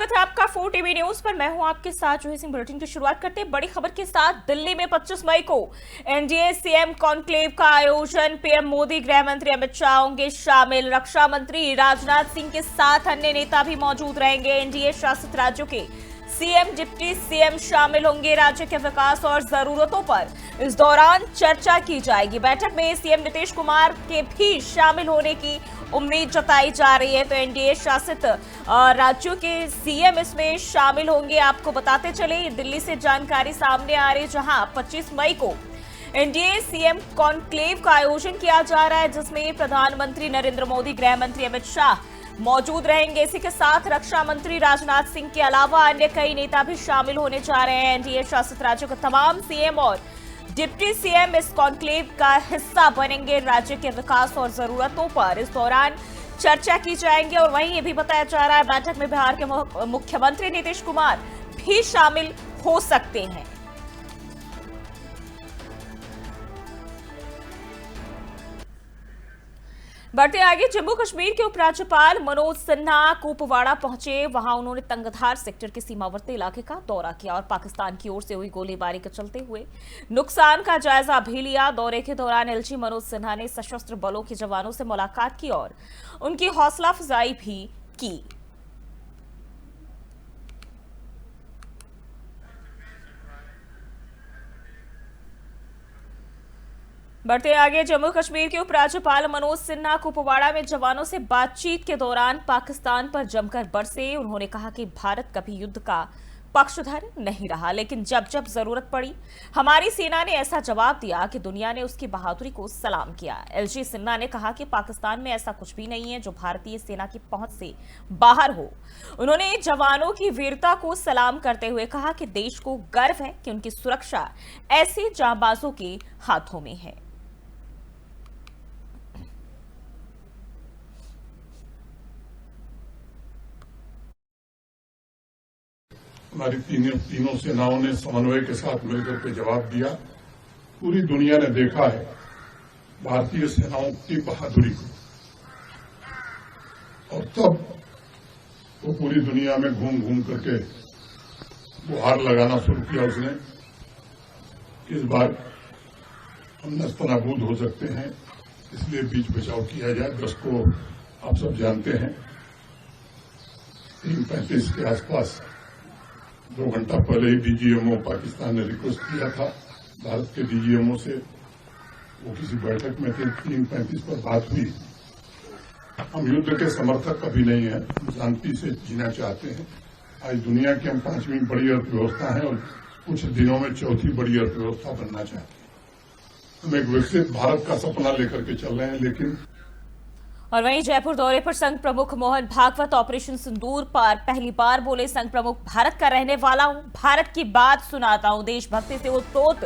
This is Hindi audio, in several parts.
स्वागत है आपका 4 टीवी न्यूज पर। मैं हूं आपके साथ जोही सिंह। बुलेटिन की शुरुआत करते हैं बड़ी खबर के साथ। दिल्ली में 25 मई को एनडीए सीएम कॉन्क्लेव का आयोजन। पीएम मोदी, गृह मंत्री अमित शाह होंगे शामिल। रक्षा मंत्री राजनाथ सिंह के साथ अन्य नेता भी मौजूद रहेंगे। एनडीए शासित राज्यों के सीएम, डिप्टी सीएम शामिल होंगे। राज्य के विकास और जरूरतों पर इस दौरान चर्चा की जाएगी। बैठक में सीएम नीतीश कुमार के भी शामिल होने की उम्मीद जताई जा रही है। तो एनडीए शासित राज्यों के सीएम इसमें शामिल होंगे। आपको बताते चले, दिल्ली से जानकारी सामने आ रही, जहां 25 मई को एनडीए सीएम कॉन्क्लेव का आयोजन किया जा रहा है, जिसमें प्रधानमंत्री नरेंद्र मोदी, गृह मंत्री अमित शाह मौजूद रहेंगे। इसी के साथ रक्षा मंत्री राजनाथ सिंह के अलावा अन्य कई नेता भी शामिल होने जा रहे हैं। एनडीए शासित राज्यों के तमाम सीएम और डिप्टी सीएम इस कॉन्क्लेव का हिस्सा बनेंगे। राज्य के विकास और जरूरतों पर इस दौरान चर्चा की जाएगी। और वहीं ये भी बताया जा रहा है, बैठक में बिहार के मुख्यमंत्री नीतीश कुमार भी शामिल हो सकते हैं। बढ़ते आगे, जम्मू कश्मीर के उपराज्यपाल मनोज सिन्हा कुपवाड़ा पहुंचे। वहां उन्होंने तंगधार सेक्टर के सीमावर्ती इलाके का दौरा किया और पाकिस्तान की ओर से हुई गोलीबारी के चलते हुए नुकसान का जायजा भी लिया। दौरे के दौरान एलजी मनोज सिन्हा ने सशस्त्र बलों के जवानों से मुलाकात की और उनकी हौसला अफजाई भी की। बढ़ते आगे, जम्मू कश्मीर के उपराज्यपाल मनोज सिन्हा कुपवाड़ा में जवानों से बातचीत के दौरान पाकिस्तान पर जमकर बरसे। उन्होंने कहा कि भारत कभी युद्ध का पक्षधर नहीं रहा, लेकिन जब जब जरूरत पड़ी हमारी सेना ने ऐसा जवाब दिया कि दुनिया ने उसकी बहादुरी को सलाम किया। एलजी सिन्हा ने कहा कि पाकिस्तान में ऐसा कुछ भी नहीं है जो भारतीय सेना की पहुंच से बाहर हो। उन्होंने जवानों की वीरता को सलाम करते हुए कहा कि देश को गर्व है कि उनकी सुरक्षा ऐसे जांबाजों के हाथों में है। हमारी तीनों सेनाओं ने समन्वय के साथ मिलकर के जवाब दिया। पूरी दुनिया ने देखा है भारतीय सेनाओं की बहादुरी को, और तब वो पूरी दुनिया में घूम घूम करके गुहार लगाना शुरू किया उसने। इस बार हम नस्तनाबूद हो सकते हैं, इसलिए बीच बचाव किया जाए। 10 को आप सब जानते हैं, 3:35 के आसपास 2 घंटा पहले ही डीजीएमओ पाकिस्तान ने रिक्वेस्ट किया था भारत के डीजीएमओ से। वो किसी बैठक में थे, 3:35 पर बात हुई। हम युद्ध के समर्थक कभी नहीं है, हम शांति से जीना चाहते हैं। आज दुनिया की हम 5वीं बड़ी अर्थव्यवस्था है और कुछ दिनों में 4थी बड़ी अर्थव्यवस्था बनना चाहते हैं। हम एक विकसित भारत का सपना लेकर के चल रहे हैं। लेकिन और वहीं जयपुर दौरे पर संघ प्रमुख मोहन भागवत ऑपरेशन सिंदूर पर पहली बार बोले। संघ प्रमुख, भारत का रहने वाला हूं, भारत की बात सुनाता हूं। देशभक्ति से ओतप्रोत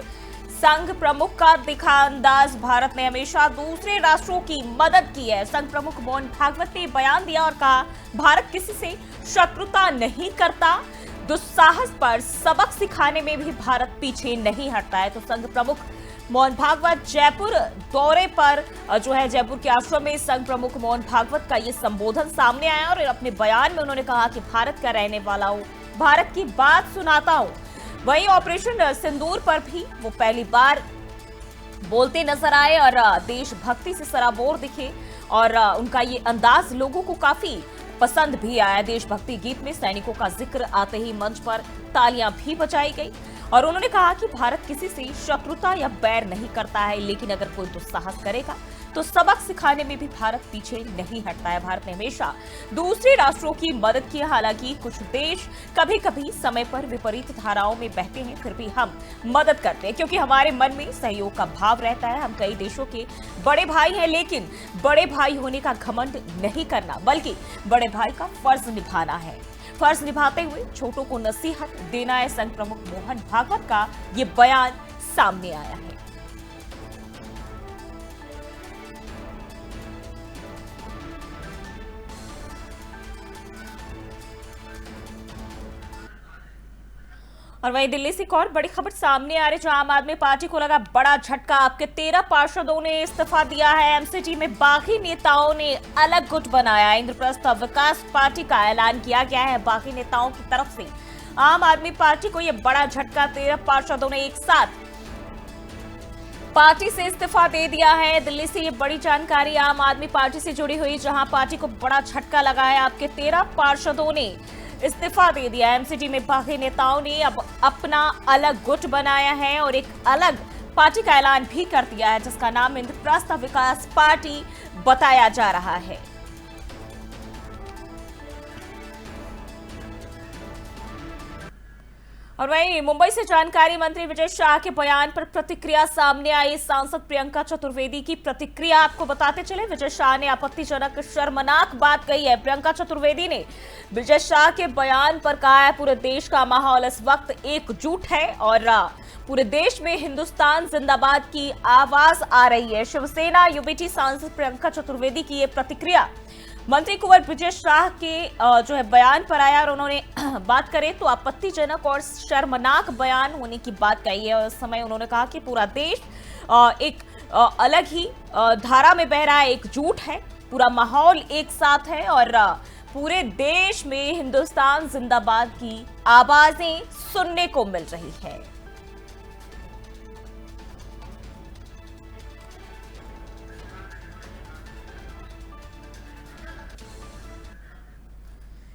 संघ प्रमुख का दिखा अंदाज। भारत ने हमेशा दूसरे राष्ट्रों की मदद की है। संघ प्रमुख मोहन भागवत ने बयान दिया और कहा, भारत किसी से शत्रुता नहीं करता, दुस्साहस पर सबक सिखाने में भी भारत पीछे नहीं हटता है। तो संघ प्रमुख मोहन भागवत जयपुर दौरे पर जो है, जयपुर के आश्रम में संघ प्रमुख मोहन भागवत का ये संबोधन सामने आया और अपने बयान में उन्होंने कहा कि भारत का रहने वाला हूं, भारत की बात सुनाता हूं। वहीं ऑपरेशन सिंदूर पर भी वो पहली बार बोलते नजर आए और देशभक्ति से सराबोर दिखे और उनका ये अंदाज लोगों को काफी पसंद भी आया। देशभक्ति गीत में सैनिकों का जिक्र आते ही मंच पर तालियां भी बजाई गई और उन्होंने कहा कि भारत किसी से शत्रुता या बैर नहीं करता है, लेकिन अगर कोई दुस्साहस करेगा तो सबक सिखाने में भी भारत पीछे नहीं हटता है। भारत ने हमेशा दूसरे राष्ट्रों की मदद की है। हालांकि कुछ देश कभी कभी समय पर विपरीत धाराओं में बहते हैं, फिर भी हम मदद करते हैं क्योंकि हमारे मन में सहयोग का भाव रहता है। हम कई देशों के बड़े भाई हैं, लेकिन बड़े भाई होने का घमंड नहीं करना, बल्कि बड़े भाई का फर्ज निभाना है। फर्ज निभाते हुए छोटों को नसीहत देना है। संघ प्रमुख मोहन भागवत का ये बयान सामने आया है। और वहीं दिल्ली से एक और बड़ी खबर सामने आ रही, जहां आम आदमी पार्टी को लगा बड़ा झटका। आपके 13 पार्षदों ने इस्तीफा दिया है। एमसीडी में बागी नेताओं ने अलग गुट बनाया। इंद्रप्रस्थ विकास पार्टी का ऐलान किया गया है बागी नेताओं की तरफ से। आम आदमी पार्टी को यह बड़ा झटका, 13 पार्षदों ने एक साथ पार्टी से इस्तीफा दे दिया है। दिल्ली से ये बड़ी जानकारी आम आदमी पार्टी से जुड़ी हुई, जहां पार्टी को बड़ा झटका लगा है। आपके 13 पार्षदों ने इस्तीफा दे दिया। एमसीडी में बागी नेताओं ने अब अपना अलग गुट बनाया है और एक अलग पार्टी का ऐलान भी कर दिया है, जिसका नाम इंद्रप्रस्थ विकास पार्टी बताया जा रहा है। और वहीं मुंबई से जानकारी, मंत्री विजय शाह के बयान पर प्रतिक्रिया सामने आई। सांसद प्रियंका चतुर्वेदी की प्रतिक्रिया आपको बताते चले। विजय शाह ने आपत्तिजनक शर्मनाक बात कही है। प्रियंका चतुर्वेदी ने विजय शाह के बयान पर कहा है, पूरे देश का माहौल इस वक्त एकजुट है और पूरे देश में हिंदुस्तान जिंदाबाद की आवाज आ रही है। शिवसेना यूबीटी सांसद प्रियंका चतुर्वेदी की ये प्रतिक्रिया मंत्री कुंवर विजय शाह के जो है बयान पर आया और उन्होंने बात करें तो आपत्तिजनक और शर्मनाक बयान होने की बात कही है। और उस समय उन्होंने कहा कि पूरा देश एक अलग ही धारा में बह रहा है, एकजुट है, पूरा माहौल एक साथ है और पूरे देश में हिंदुस्तान जिंदाबाद की आवाजें सुनने को मिल रही है।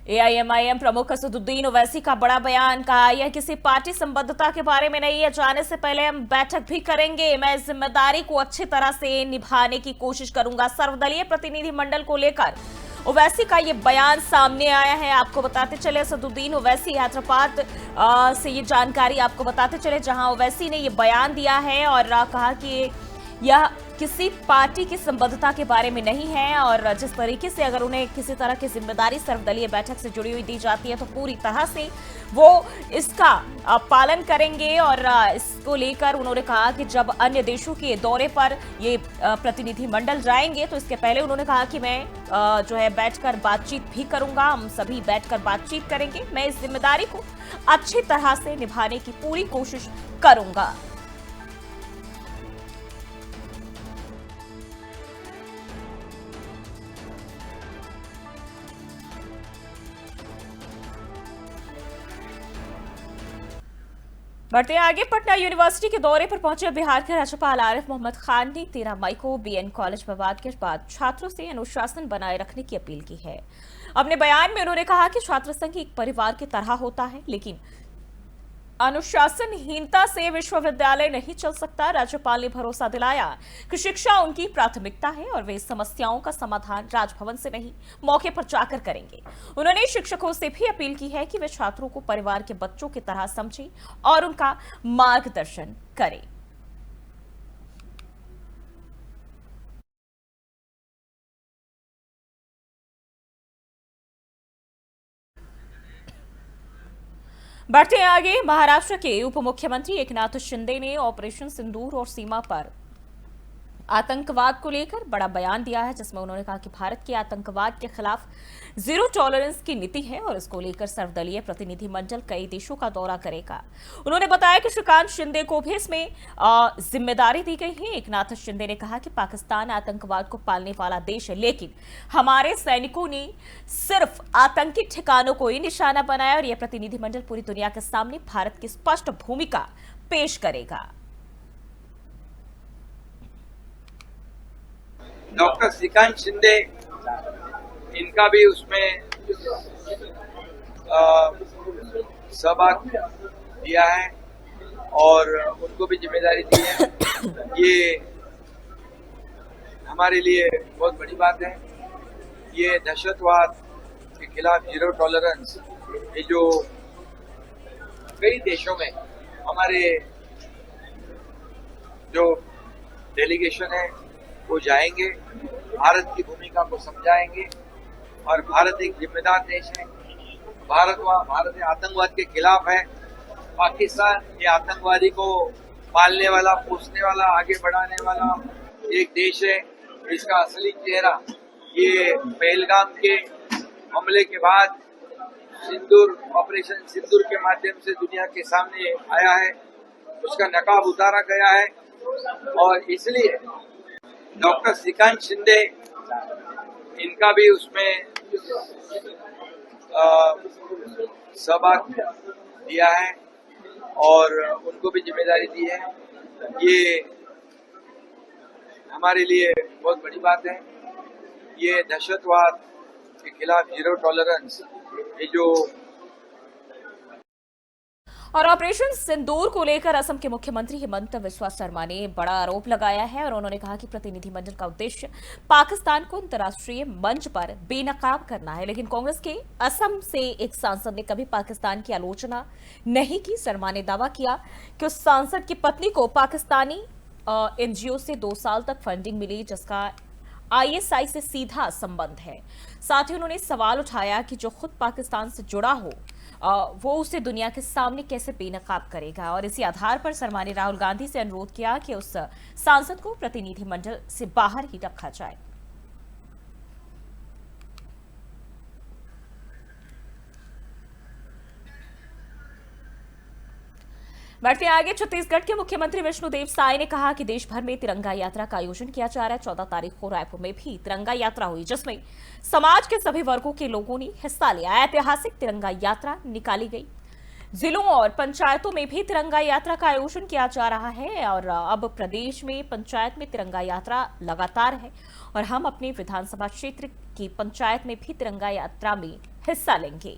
एआईएमआईएम प्रमुख असदुद्दीन ओवैसी का बड़ा बयान, कहा यह किसी पार्टी संबद्धता के बारे में नहीं है। जाने से पहले हम बैठक भी करेंगे। मैं इस जिम्मेदारी को अच्छी तरह से निभाने की कोशिश करूंगा। सर्वदलीय प्रतिनिधिमंडल को लेकर ओवैसी का ये बयान सामने आया है। आपको बताते चले, असदुद्दीन ओवैसी हैदराबाद से ये जानकारी आपको बताते चले, जहां ओवैसी ने ये बयान दिया है और कहा कि यह किसी पार्टी की संबद्धता के बारे में नहीं है और जिस तरीके से अगर उन्हें किसी तरह की जिम्मेदारी सर्वदलीय बैठक से जुड़ी हुई दी जाती है तो पूरी तरह से वो इसका पालन करेंगे। और इसको लेकर उन्होंने कहा कि जब अन्य देशों के दौरे पर ये प्रतिनिधिमंडल जाएंगे तो इसके पहले उन्होंने कहा कि मैं जो है बैठकर बातचीत भी करूंगा, हम सभी बैठकर बातचीत करेंगे। मैं इस जिम्मेदारी को अच्छी तरह से निभाने की पूरी कोशिश करूंगा। बढ़ते आगे, पटना यूनिवर्सिटी के दौरे पर पहुंचे बिहार के राज्यपाल आरिफ मोहम्मद खान ने 13 मई को बीएन कॉलेज विवाद के बाद छात्रों से अनुशासन बनाए रखने की अपील की है। अपने बयान में उन्होंने कहा कि छात्र संघ एक परिवार की तरह होता है, लेकिन अनुशासनहीनता से विश्वविद्यालय नहीं चल सकता। राज्यपाल ने भरोसा दिलाया कि शिक्षा उनकी प्राथमिकता है और वे समस्याओं का समाधान राजभवन से नहीं, मौके पर जाकर करेंगे। उन्होंने शिक्षकों से भी अपील की है कि वे छात्रों को परिवार के बच्चों की तरह समझें और उनका मार्गदर्शन करें। बढ़ते आगे, महाराष्ट्र के उप मुख्यमंत्री एकनाथ शिंदे ने ऑपरेशन सिंदूर और सीमा पर आतंकवाद को लेकर बड़ा बयान दिया है, जिसमें उन्होंने कहा कि भारत की आतंकवाद के खिलाफ जीरो टॉलरेंस की नीति है और इसको लेकर सर्वदलीय प्रतिनिधिमंडल कई देशों का दौरा करेगा। उन्होंने बताया कि श्रीकांत शिंदे को भी इसमें जिम्मेदारी दी गई है। एकनाथ शिंदे ने कहा कि पाकिस्तान आतंकवाद को पालने वाला देश है, लेकिन हमारे सैनिकों ने सिर्फ आतंकी ठिकानों को ही निशाना बनाया और यह प्रतिनिधिमंडल पूरी दुनिया के सामने भारत की स्पष्ट भूमिका पेश करेगा। डॉक्टर श्रीकांत शिंदे, इनका भी उसमें सहभाग दिया है और उनको भी जिम्मेदारी दी है। ये हमारे लिए बहुत बड़ी बात है। ये दहशतवाद के खिलाफ जीरो टॉलरेंस, ये जो कई देशों में हमारे जो डेलीगेशन है वो जाएंगे, भारत की भूमिका को समझाएंगे और भारत एक जिम्मेदार देश है। भारत आतंकवाद के खिलाफ है। पाकिस्तान ये आतंकवादी को पालने वाला, पोसने वाला, आगे बढ़ाने वाला एक देश है। इसका असली चेहरा ये पहलगाम के हमले के बाद सिंदूर, ऑपरेशन सिंदूर के माध्यम से दुनिया के सामने आया है, उसका नकाब उतारा गया है और इसलिए डॉक्टर श्रीकांत शिंदे इनका भी उसमें सहभाग दिया है और उनको भी जिम्मेदारी दी है। ये हमारे लिए बहुत बड़ी बात है। ये दहशतवाद के खिलाफ जीरो टॉलरेंस, ये जो और ऑपरेशन सिंदूर को लेकर असम के मुख्यमंत्री हिमंत बिस्वा शर्मा ने बड़ा आरोप लगाया है और उन्होंने कहा कि प्रतिनिधिमंडल का उद्देश्य पाकिस्तान को अंतर्राष्ट्रीय मंच पर बेनकाब करना है। लेकिन कांग्रेस के असम से एक सांसद ने कभी पाकिस्तान की आलोचना नहीं की। शर्मा ने दावा किया कि उस सांसद की पत्नी को पाकिस्तानी एनजीओ से 2 साल तक फंडिंग मिली, जिसका आईएसआई से सीधा संबंध है। साथ ही उन्होंने सवाल उठाया कि जो खुद पाकिस्तान से जुड़ा हो वो उसे दुनिया के सामने कैसे बेनकाब करेगा। और इसी आधार पर शर्मा ने राहुल गांधी से अनुरोध किया कि उस सांसद को प्रतिनिधिमंडल से बाहर ही रखा जाए। बढ़ते आगे, छत्तीसगढ़ के मुख्यमंत्री विष्णुदेव साय ने कहा कि देश भर में तिरंगा यात्रा का आयोजन किया जा रहा है। 14 तारीख को रायपुर में भी तिरंगा यात्रा हुई, जिसमें समाज के सभी वर्गों के लोगों ने हिस्सा लिया। ऐतिहासिक तिरंगा यात्रा निकाली गई। जिलों और पंचायतों में भी तिरंगा यात्रा का आयोजन किया जा रहा है और अब प्रदेश में पंचायत में तिरंगा यात्रा लगातार है और हम अपने विधानसभा क्षेत्र की पंचायत में भी तिरंगा यात्रा में हिस्सा लेंगे।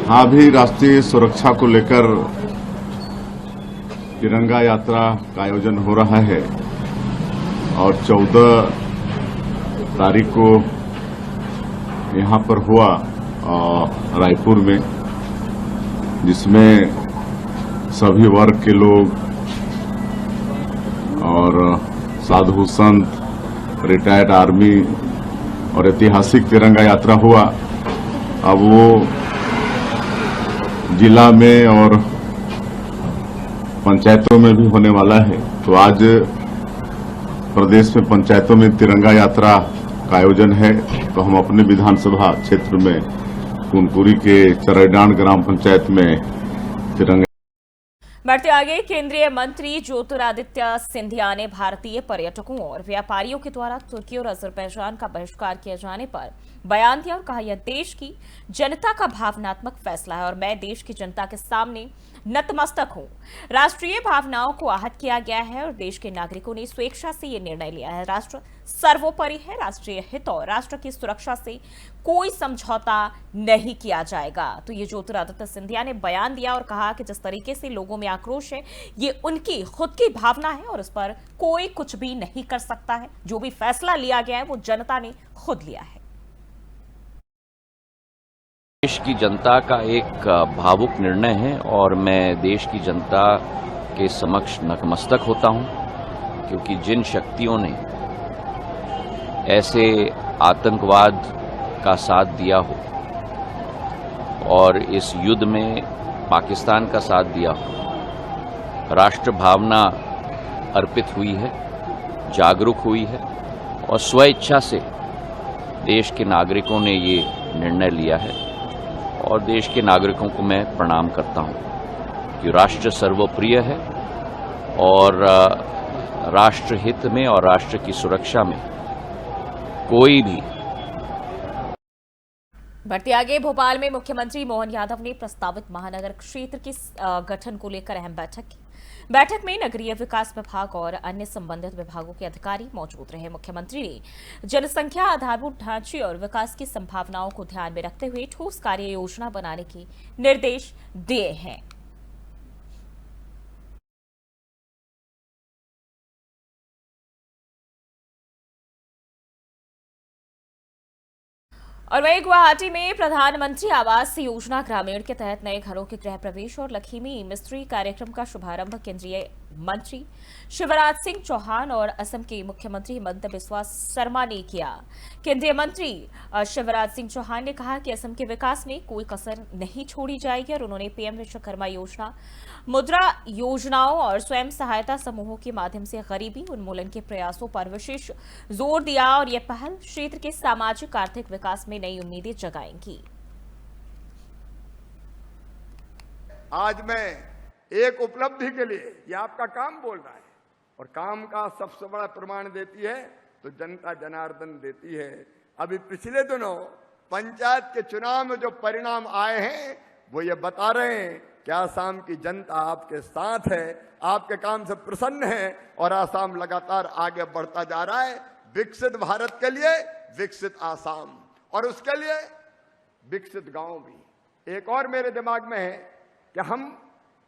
हाँ, भी राष्ट्रीय सुरक्षा को लेकर तिरंगा यात्रा का आयोजन हो रहा है और 14 तारीख को यहाँ पर हुआ रायपुर में, जिसमें सभी वर्ग के लोग और साधु संत, रिटायर्ड आर्मी और ऐतिहासिक तिरंगा यात्रा हुआ। अब वो जिला में और पंचायतों में भी होने वाला है। तो आज प्रदेश में पंचायतों में तिरंगा यात्रा का आयोजन है। तो हम अपने विधानसभा क्षेत्र में कुनकुरी के चरैडांड ग्राम पंचायत में तिरंगा। बढ़ते आगे, केंद्रीय मंत्री ज्योतिरादित्य सिंधिया ने भारतीय पर्यटकों और व्यापारियों के द्वारा तुर्की और अजरबैजान का बहिष्कार किए जाने पर बयान दिया और कहा, यह देश की जनता का भावनात्मक फैसला है और मैं देश की जनता के सामने नतमस्तक हूं। राष्ट्रीय भावनाओं को आहत किया गया है और देश के नागरिकों ने स्वेच्छा से यह निर्णय लिया है। राष्ट्र सर्वोपरि है, राष्ट्रीय हित और राष्ट्र की सुरक्षा से कोई समझौता नहीं किया जाएगा। तो ये ज्योतिरादित्य सिंधिया ने बयान दिया और कहा कि जिस तरीके से लोगों में आक्रोश है, ये उनकी खुद की भावना है और इस पर कोई कुछ भी नहीं कर सकता है। जो भी फैसला लिया गया है वो जनता ने खुद लिया है। देश की जनता का एक भावुक निर्णय है और मैं देश की जनता के समक्ष नतमस्तक होता हूं, क्योंकि जिन शक्तियों ने ऐसे आतंकवाद का साथ दिया हो और इस युद्ध में पाकिस्तान का साथ दिया हो, राष्ट्र भावना अर्पित हुई है, जागरूक हुई है और स्वेच्छा से देश के नागरिकों ने ये निर्णय लिया है और देश के नागरिकों को मैं प्रणाम करता हूं कि राष्ट्र सर्वप्रिय है और राष्ट्र हित में और राष्ट्र की सुरक्षा में कोई भी। बढ़ते आगे, भोपाल में मुख्यमंत्री मोहन यादव ने प्रस्तावित महानगर क्षेत्र के गठन को लेकर अहम बैठक की। बैठक में नगरीय विकास विभाग और अन्य संबंधित विभागों के अधिकारी मौजूद रहे। मुख्यमंत्री ने जनसंख्या, आधारभूत ढांचे और विकास की संभावनाओं को ध्यान में रखते हुए ठोस कार्य योजना बनाने के निर्देश दिए हैं। और वहीं गुवाहाटी में प्रधानमंत्री आवास योजना ग्रामीण के तहत नए घरों के गृह प्रवेश और लक्ष्मी मिस्त्री कार्यक्रम का शुभारंभ केंद्रीय मंत्री शिवराज सिंह चौहान और असम के मुख्यमंत्री हिमंत बिस्वा शर्मा ने किया। केंद्रीय मंत्री शिवराज सिंह चौहान ने कहा कि असम के विकास में कोई कसर नहीं छोड़ी जाएगी और उन्होंने पीएम विश्वकर्मा योजना, मुद्रा योजनाओं और स्वयं सहायता समूहों के माध्यम से गरीबी उन्मूलन के प्रयासों पर विशेष जोर दिया और यह पहल क्षेत्र के सामाजिक आर्थिक विकास में नई उम्मीदें जगाएंगी। आज मैं एक उपलब्धि के लिए ये आपका काम बोल रहा है और काम का सबसे बड़ा प्रमाण देती है तो जनता जनार्दन देती है। अभी पिछले दिनों पंचायत के चुनाव में जो परिणाम आए हैं वो ये बता रहे हैं कि आसाम की जनता आपके साथ है, आपके काम से प्रसन्न है और आसाम लगातार आगे बढ़ता जा रहा है विकसित भारत के लिए, विकसित आसाम और उसके लिए विकसित गांव भी। एक और मेरे दिमाग में है कि हम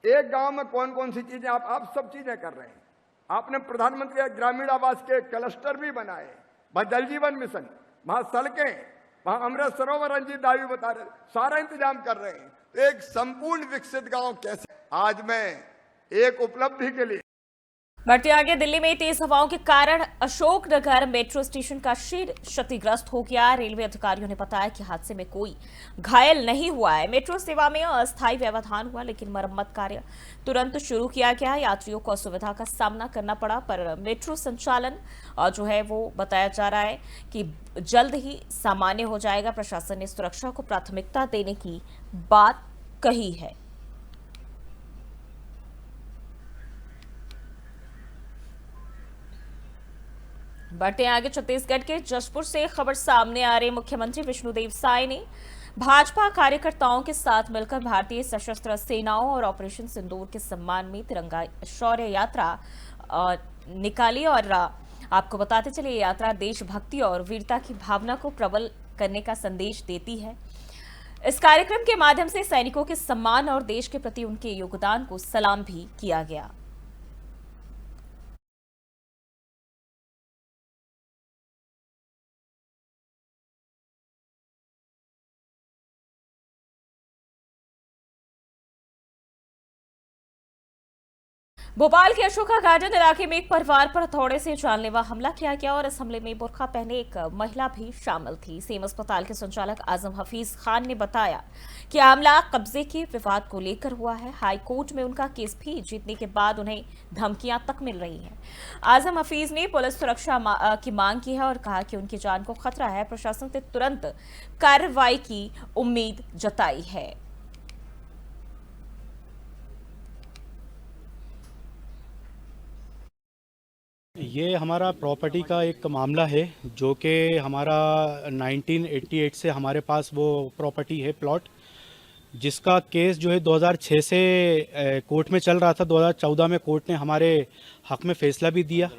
एक गांव में कौन कौन सी चीजें आप सब चीजें कर रहे हैं। आपने प्रधानमंत्री ग्रामीण आवास के क्लस्टर भी बनाए, वहां जल जीवन मिशन, वहां सड़कें, वहां अमृत सरोवर रंजीत दावी बता रहे, सारा इंतजाम कर रहे हैं। तो एक संपूर्ण विकसित गांव कैसे, आज मैं एक उपलब्धि के लिए बढ़ते आगे, दिल्ली में तेज हवाओं के कारण अशोकनगर मेट्रो स्टेशन का शेड क्षतिग्रस्त हो गया। रेलवे अधिकारियों ने बताया कि हादसे में कोई घायल नहीं हुआ है। मेट्रो सेवा में अस्थायी व्यवधान हुआ लेकिन मरम्मत कार्य तुरंत शुरू किया गया। यात्रियों को असुविधा का सामना करना पड़ा पर मेट्रो संचालन जो है वो बताया जा रहा है कि जल्द ही सामान्य हो जाएगा। प्रशासन ने सुरक्षा को प्राथमिकता देने की बात कही है। बढ़ते आगे, छत्तीसगढ़ के जशपुर से खबर सामने आ रही। मुख्यमंत्री विष्णुदेव साय ने भाजपा कार्यकर्ताओं के साथ मिलकर भारतीय सशस्त्र सेनाओं और ऑपरेशन सिंदूर के सम्मान में तिरंगा शौर्य यात्रा निकाली और आपको बताते चले ये यात्रा देशभक्ति और वीरता की भावना को प्रबल करने का संदेश देती है। इस कार्यक्रम के माध्यम से सैनिकों के सम्मान और देश के प्रति उनके योगदान को सलाम भी किया गया। भोपाल के अशोका गार्डन इलाके में एक परिवार पर हथौड़े से जानलेवा हमला किया गया और इस हमले में बुर्का पहने एक महिला भी शामिल थी। सेम अस्पताल के संचालक आजम हफीज खान ने बताया कि हमला कब्जे के विवाद को लेकर हुआ है। हाई कोर्ट में उनका केस भी जीतने के बाद उन्हें धमकियां तक मिल रही हैं। आजम हफीज ने पुलिस सुरक्षा की मांग की है और कहा कि उनकी जान को खतरा है। प्रशासन से तुरंत कार्रवाई की उम्मीद जताई है। ये हमारा प्रॉपर्टी का एक मामला है जो कि हमारा 1988 से हमारे पास वो प्रॉपर्टी है, प्लॉट, जिसका केस जो है 2006 से कोर्ट में चल रहा था। 2014 में कोर्ट ने हमारे हक में फैसला भी दिया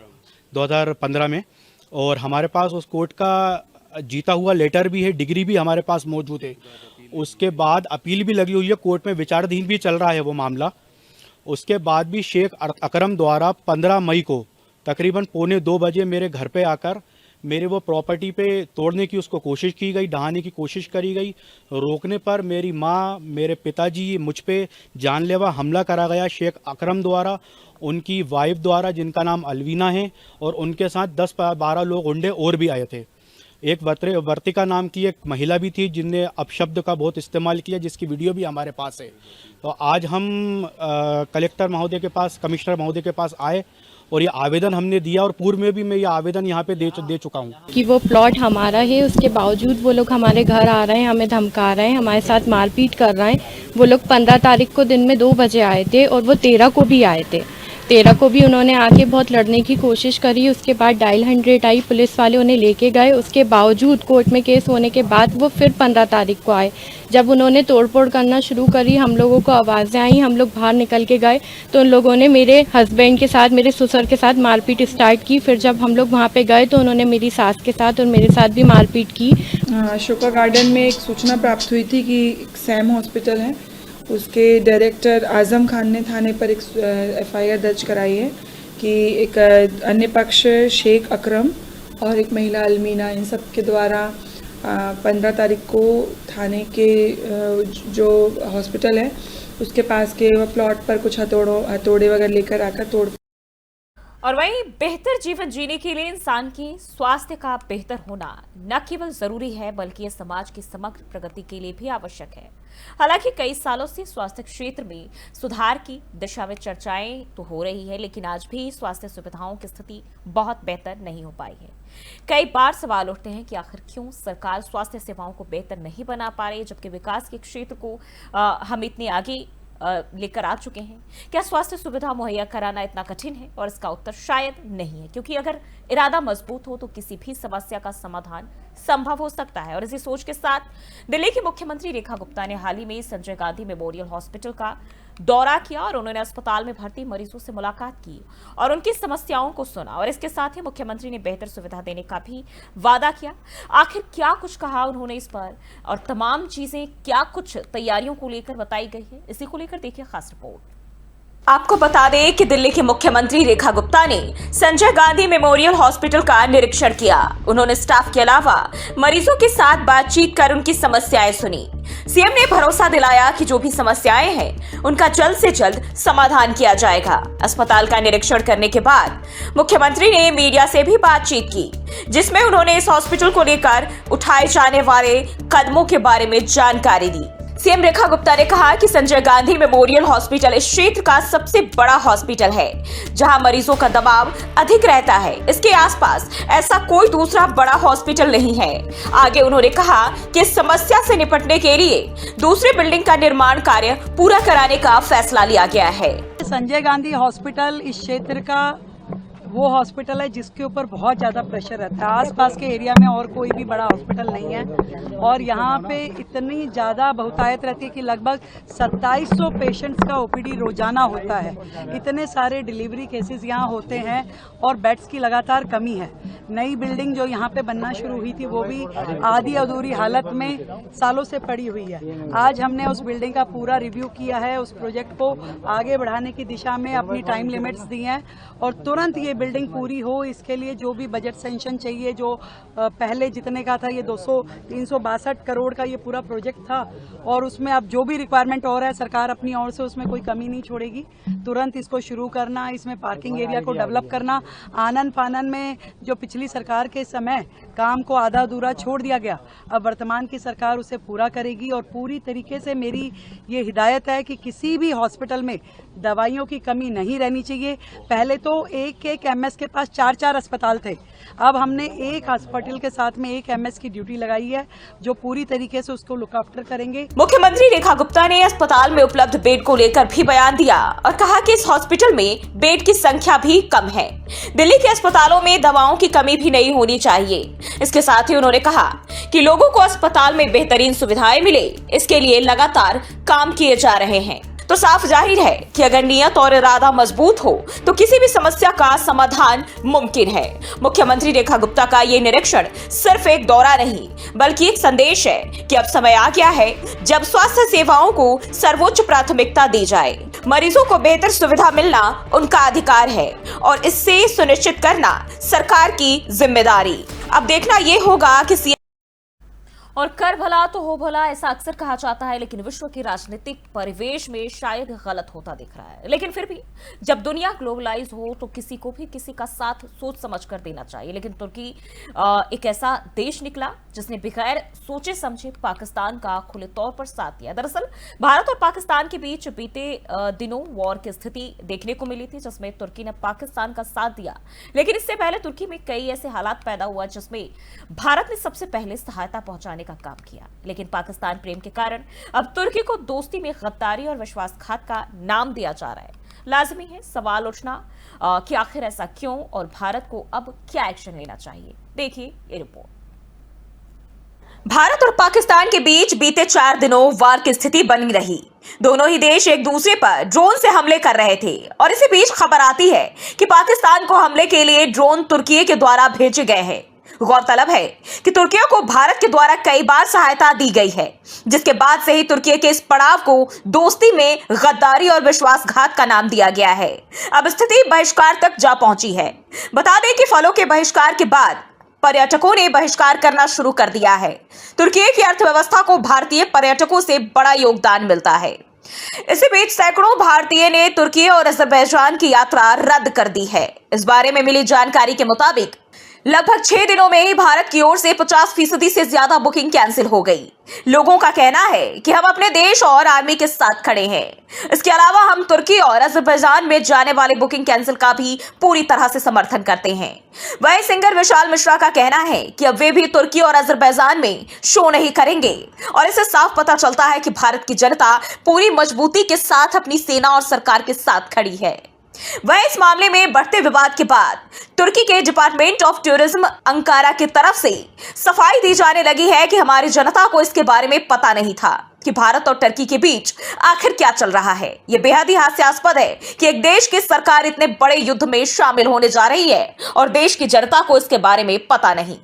2015 में, और हमारे पास उस कोर्ट का जीता हुआ लेटर भी है, डिग्री भी हमारे पास मौजूद है। उसके बाद अपील भी लगी हुई है, कोर्ट में विचाराधीन भी चल रहा है वो मामला। उसके बाद भी शेख अकरम द्वारा 15 मई को तकरीबन 1:45 बजे मेरे घर पे आकर मेरे वो प्रॉपर्टी पे तोड़ने की उसको कोशिश की गई, ढहाने की कोशिश करी गई। रोकने पर मेरी माँ, मेरे पिताजी, मुझ पे जानलेवा हमला करा गया शेख अकरम द्वारा, उनकी वाइफ द्वारा जिनका नाम अलवीना है, और उनके साथ 10-12 लोग गुंडे और भी आए थे। एक वर्तिका नाम की एक महिला भी थी जिनने अपशब्द का बहुत इस्तेमाल किया, जिसकी वीडियो भी हमारे पास है। तो आज हम कलेक्टर महोदय के पास, कमिश्नर महोदय के पास आए और ये आवेदन हमने दिया, और पूर्व में भी मैं ये आवेदन यहाँ पे दे चुका हूँ कि वो प्लॉट हमारा है। उसके बावजूद वो लोग हमारे घर आ रहे हैं, हमें धमका रहे हैं, हमारे साथ मारपीट कर रहे हैं। वो लोग 15 तारीख को दिन में 2 बजे आए थे और वो 13 को भी आए थे। 13 को भी उन्होंने आके बहुत लड़ने की कोशिश करी। उसके बाद डायल 100 आई, पुलिस वाले उन्हें लेके गए। उसके बावजूद कोर्ट में केस होने के बाद वो फिर 15 तारीख को आए। जब उन्होंने तोड़फोड़ करना शुरू करी, हम लोगों को आवाज़ें आई, हम लोग बाहर निकल के गए तो उन लोगों ने मेरे हस्बैंड के साथ, मेरे ससुर के साथ मारपीट स्टार्ट की। फिर जब हम लोग वहाँ पे गए तो उन्होंने मेरी सास के साथ और मेरे साथ भी मारपीट की। अशोका गार्डन में एक सूचना प्राप्त हुई थी कि सैम हॉस्पिटल है, उसके डायरेक्टर आजम खान ने थाने पर एक FIR दर्ज कराई है कि एक अन्य पक्ष शेख अकरम और एक महिला अलमीना, इन सब के द्वारा 15 तारीख को थाने के जो हॉस्पिटल है उसके पास के वो प्लॉट पर कुछ हथौड़े वगैरह लेकर आकर तोड़। और वहीं बेहतर जीवन जीने के लिए इंसान की स्वास्थ्य का बेहतर होना न केवल जरूरी है बल्कि यह समाज की समग्र प्रगति के लिए भी आवश्यक है। हालांकि कई सालों से स्वास्थ्य क्षेत्र में सुधार की दिशा में चर्चाएं तो हो रही है, लेकिन आज भी स्वास्थ्य सुविधाओं की स्थिति बहुत बेहतर नहीं हो पाई है। कई बार सवाल उठते हैं कि आखिर क्यों सरकार स्वास्थ्य सेवाओं को बेहतर नहीं बना पा रही, जबकि विकास के क्षेत्र को हम इतने आगे लेकर आ चुके हैं। क्या स्वास्थ्य सुविधा मुहैया कराना इतना कठिन है? और इसका उत्तर शायद नहीं है, क्योंकि अगर इरादा मजबूत हो तो किसी भी समस्या का समाधान संभव हो सकता है। और इसी सोच के साथ दिल्ली की मुख्यमंत्री रेखा गुप्ता ने हाल ही में संजय गांधी मेमोरियल हॉस्पिटल का दौरा किया और उन्होंने अस्पताल में भर्ती मरीजों से मुलाकात की और उनकी समस्याओं को सुना। और इसके साथ ही मुख्यमंत्री ने बेहतर सुविधा देने का भी वादा किया। आखिर क्या कुछ कहा उन्होंने इस पर और तमाम चीजें क्या कुछ तैयारियों को लेकर बताई गई है, इसी को लेकर देखिए खास रिपोर्ट। आपको बता दें कि दिल्ली की मुख्यमंत्री रेखा गुप्ता ने संजय गांधी मेमोरियल हॉस्पिटल का निरीक्षण किया। उन्होंने स्टाफ के अलावा मरीजों के साथ बातचीत कर उनकी समस्याएं सुनी। सीएम ने भरोसा दिलाया कि जो भी समस्याएं हैं उनका जल्द से जल्द समाधान किया जाएगा। अस्पताल का निरीक्षण करने के बाद मुख्यमंत्री ने मीडिया से भी बातचीत की, जिसमें उन्होंने इस हॉस्पिटल को लेकर उठाए जाने वाले कदमों के बारे में जानकारी दी। सीएम रेखा गुप्ता ने कहा कि संजय गांधी मेमोरियल हॉस्पिटल इस क्षेत्र का सबसे बड़ा हॉस्पिटल है, जहां मरीजों का दबाव अधिक रहता है। इसके आसपास ऐसा कोई दूसरा बड़ा हॉस्पिटल नहीं है। आगे उन्होंने कहा कि इस समस्या से निपटने के लिए दूसरी बिल्डिंग का निर्माण कार्य पूरा कराने का फैसला लिया गया है। संजय गांधी हॉस्पिटल इस क्षेत्र का वो हॉस्पिटल है जिसके ऊपर बहुत ज़्यादा प्रेशर रहता है। आसपास के एरिया में और कोई भी बड़ा हॉस्पिटल नहीं है और यहाँ पे इतनी ज़्यादा बहुतायत रहती है कि लगभग 2700 पेशेंट्स का ओपीडी रोजाना होता है। इतने सारे डिलीवरी केसेस यहाँ होते हैं और बेड्स की लगातार कमी है। नई बिल्डिंग जो यहाँ पे बनना शुरू हुई थी वो भी आधी अधूरी हालत में सालों से पड़ी हुई है। आज हमने उस बिल्डिंग का पूरा रिव्यू किया है, उस प्रोजेक्ट को आगे बढ़ाने की दिशा में अपनी टाइम लिमिट्स दी हैं और तुरंत ये बिल्डिंग पूरी हो इसके लिए जो भी बजट सेंक्शन चाहिए, जो पहले जितने का था ये 362 करोड़ का ये पूरा प्रोजेक्ट था और उसमें अब जो भी रिक्वायरमेंट और है सरकार अपनी ओर से उसमें कोई कमी नहीं छोड़ेगी। तुरंत इसको शुरू करना, इसमें पार्किंग एरिया को डेवलप करना, आनन फानन में जो पिछली सरकार के समय काम को आधा अधूरा छोड़ दिया गया, अब वर्तमान की सरकार उसे पूरा करेगी। और पूरी तरीके से मेरी ये हिदायत है कि किसी भी हॉस्पिटल में दवाइयों की कमी नहीं रहनी चाहिए। पहले तो एक एमएस के पास 4 अस्पताल थे, अब हमने एक हॉस्पिटल के साथ में एक एमएस की ड्यूटी लगाई है जो पूरी तरीके से उसको लुक आफ्टर करेंगे। मुख्यमंत्री रेखा गुप्ता ने अस्पताल में उपलब्ध बेड को लेकर भी बयान दिया और कहा कि इस हॉस्पिटल में बेड की संख्या भी कम है। दिल्ली के अस्पतालों में दवाओं की कमी भी नहीं होनी चाहिए। इसके साथ ही उन्होंने कहा कि लोगों को अस्पताल में बेहतरीन सुविधाएं मिले, इसके लिए लगातार काम किए जा रहे हैं। तो साफ जाहिर है कि अगर नियत और इरादा मजबूत हो तो किसी भी समस्या का समाधान मुमकिन है। मुख्यमंत्री रेखा गुप्ता का ये निरीक्षण सिर्फ एक दौरा नहीं बल्कि एक संदेश है कि अब समय आ गया है जब स्वास्थ्य सेवाओं को सर्वोच्च प्राथमिकता दी जाए। मरीजों को बेहतर सुविधा मिलना उनका अधिकार है और इससे सुनिश्चित करना सरकार की जिम्मेदारी। अब देखना ये होगा कि और कर भला तो हो भला, ऐसा अक्सर कहा जाता है, लेकिन विश्व के राजनीतिक परिवेश में शायद गलत होता दिख रहा है। लेकिन फिर भी जब दुनिया ग्लोबलाइज हो तो किसी को भी किसी का साथ सोच समझ कर देना चाहिए। लेकिन तुर्की एक ऐसा देश निकला जिसने बगैर सोचे समझे पाकिस्तान का खुले तौर पर साथ दिया। दरअसल भारत और पाकिस्तान के बीच बीते दिनों वॉर की स्थिति देखने को मिली थी जिसमें तुर्की ने पाकिस्तान का साथ दिया। लेकिन इससे पहले तुर्की में कई ऐसे हालात पैदा हुआ जिसमें भारत ने सबसे पहले सहायता पहुंचाने का काम किया। लेकिन पाकिस्तान प्रेम के कारण अब तुर्की को दोस्ती में गद्दारी और विश्वासघात का नाम दिया जा रहा है। लाजमी है सवाल उठना कि आखिर ऐसा क्यों और भारत को अब क्या एक्शन लेना चाहिए। देखिए ये रिपोर्ट। भारत और पाकिस्तान के बीच बीते 4 दिनों वार की स्थिति बनी रही। दोनों ही देश एक दूसरे पर ड्रोन से हमले कर रहे थे और इसी बीच खबर आती है कि पाकिस्तान को हमले के लिए ड्रोन तुर्की के द्वारा भेजे गए हैं। गौरतलब है कि तुर्की को भारत के द्वारा कई बार सहायता दी गई है, जिसके बाद से ही तुर्की के इस पड़ाव को दोस्ती में गद्दारी और विश्वासघात का नाम दिया गया है। अब स्थिति बहिष्कार तक जा पहुंची है। बता दें कि फलों के बहिष्कार के बाद पर्यटकों ने बहिष्कार करना शुरू कर दिया है। तुर्की की अर्थव्यवस्था को भारतीय पर्यटकों से बड़ा योगदान मिलता है। इसी बीच सैकड़ों भारतीय ने तुर्की और अजरबैजान की यात्रा रद्द कर दी है। इस बारे में मिली जानकारी के मुताबिक लगभग 6 दिनों में ही भारत की ओर से 50% से ज्यादा बुकिंग कैंसिल हो गई। लोगों का कहना है कि हम अपने देश और आर्मी के साथ खड़े हैं। इसके अलावा हम तुर्की और अजरबैजान में जाने वाले बुकिंग कैंसिल का भी पूरी तरह से समर्थन करते हैं। वहीं सिंगर विशाल मिश्रा का कहना है कि अब वे भी तुर्की और अजरबैजान में शो नहीं करेंगे और इससे साफ पता चलता है कि भारत की जनता पूरी मजबूती के साथ अपनी सेना और सरकार के साथ खड़ी है। वह इस मामले में बढ़ते विवाद के बाद तुर्की के डिपार्टमेंट ऑफ टूरिज्म अंकारा की तरफ से सफाई दी जाने लगी है कि हमारी जनता को इसके बारे में पता नहीं था कि भारत और तुर्की के बीच आखिर क्या चल रहा है। यह बेहद ही हास्यास्पद है कि एक देश की सरकार इतने बड़े युद्ध में शामिल होने जा रही है और देश की जनता को इसके बारे में पता नहीं।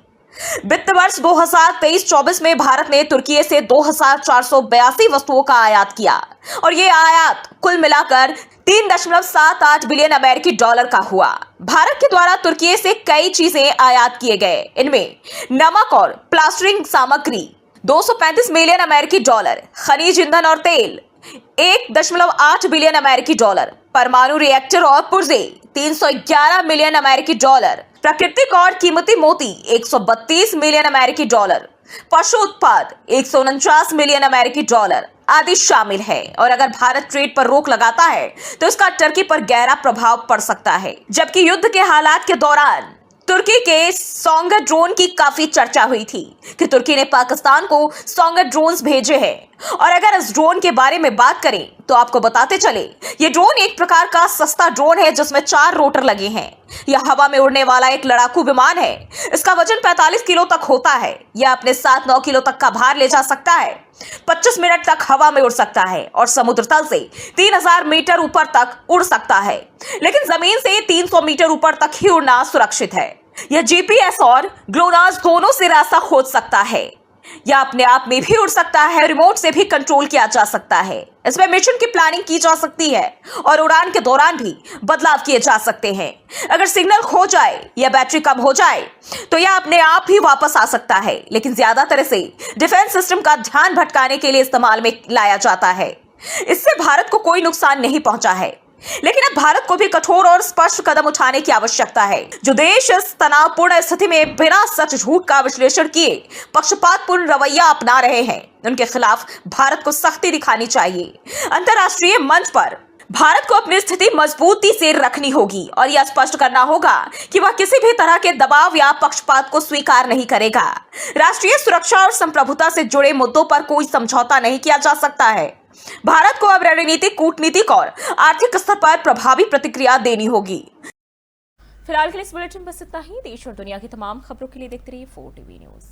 वित्त वर्ष 2023-24 में भारत ने तुर्की से 2482 वस्तुओं का आयात किया और ये आयात कुल मिलाकर 3.78 बिलियन अमेरिकी डॉलर का हुआ। भारत के द्वारा तुर्की से कई चीजें आयात किए गए। इनमें नमक और प्लास्टरिंग सामग्री 235 मिलियन अमेरिकी डॉलर, खनिज ईंधन और तेल 1.8 बिलियन अमेरिकी डॉलर, परमाणु रिएक्टर और पुर्जे 311 मिलियन अमेरिकी डॉलर, प्राकृतिक और कीमती मोती 132 मिलियन अमेरिकी डॉलर, पशु उत्पाद 149 मिलियन अमेरिकी डॉलर आदि शामिल है। और अगर भारत ट्रेड पर रोक लगाता है तो इसका तुर्की पर गहरा प्रभाव पड़ सकता है। जबकि युद्ध के हालात के दौरान तुर्की के सोंगर ड्रोन की काफी चर्चा हुई थी कि तुर्की ने पाकिस्तान को सोंगर ड्रोन्स भेजे हैं। और अगर इस ड्रोन के बारे में बात करें तो आपको बताते चले, ये ड्रोन एक प्रकार का सस्ता ड्रोन है जिसमें 4 रोटर लगे हैं। यह हवा में उड़ने वाला एक लड़ाकू विमान है। इसका वजन 45 किलो तक होता है। यह अपने साथ 9 किलो तक का भार ले जा सकता है, 25 मिनट तक हवा में उड़ सकता है और समुद्र तल से 3000 मीटर ऊपर तक उड़ सकता है, लेकिन जमीन से 300 मीटर ऊपर तक ही उड़ना सुरक्षित है। यह जीपीएस और ग्लोनास दोनों से रास्ता खोज सकता है। यह अपने आप में भी उड़ सकता है, रिमोट से भी कंट्रोल किया जा सकता है। इसमें मिशन की प्लानिंग की जा सकती है और उड़ान के दौरान भी बदलाव किए जा सकते हैं। अगर सिग्नल खो जाए या बैटरी कम हो जाए तो यह अपने आप ही वापस आ सकता है, लेकिन ज्यादातर इसे डिफेंस सिस्टम का ध्यान भटकाने के लिए इस्तेमाल में लाया जाता है। इससे भारत को कोई नुकसान नहीं पहुंचा है, लेकिन अब भारत को भी कठोर और स्पष्ट कदम उठाने की आवश्यकता है। जो देश इस तनावपूर्ण स्थिति में बिना सच झूठ का विश्लेषण किए पक्षपातपूर्ण रवैया अपना रहे हैं, उनके खिलाफ भारत को सख्ती दिखानी चाहिए। अंतर्राष्ट्रीय मंच पर भारत को अपनी स्थिति मजबूती से रखनी होगी और यह स्पष्ट करना होगा कि वह किसी भी तरह के दबाव या पक्षपात को स्वीकार नहीं करेगा। राष्ट्रीय सुरक्षा और संप्रभुता से जुड़े मुद्दों पर कोई समझौता नहीं किया जा सकता है। भारत को अब रणनीतिक, कूटनीतिक और आर्थिक स्तर पर प्रभावी प्रतिक्रिया देनी होगी। फिलहाल के लिए इस बुलेटिन बस इतना ही। देश और दुनिया की तमाम खबरों के लिए देखते रहिए 4TV न्यूज।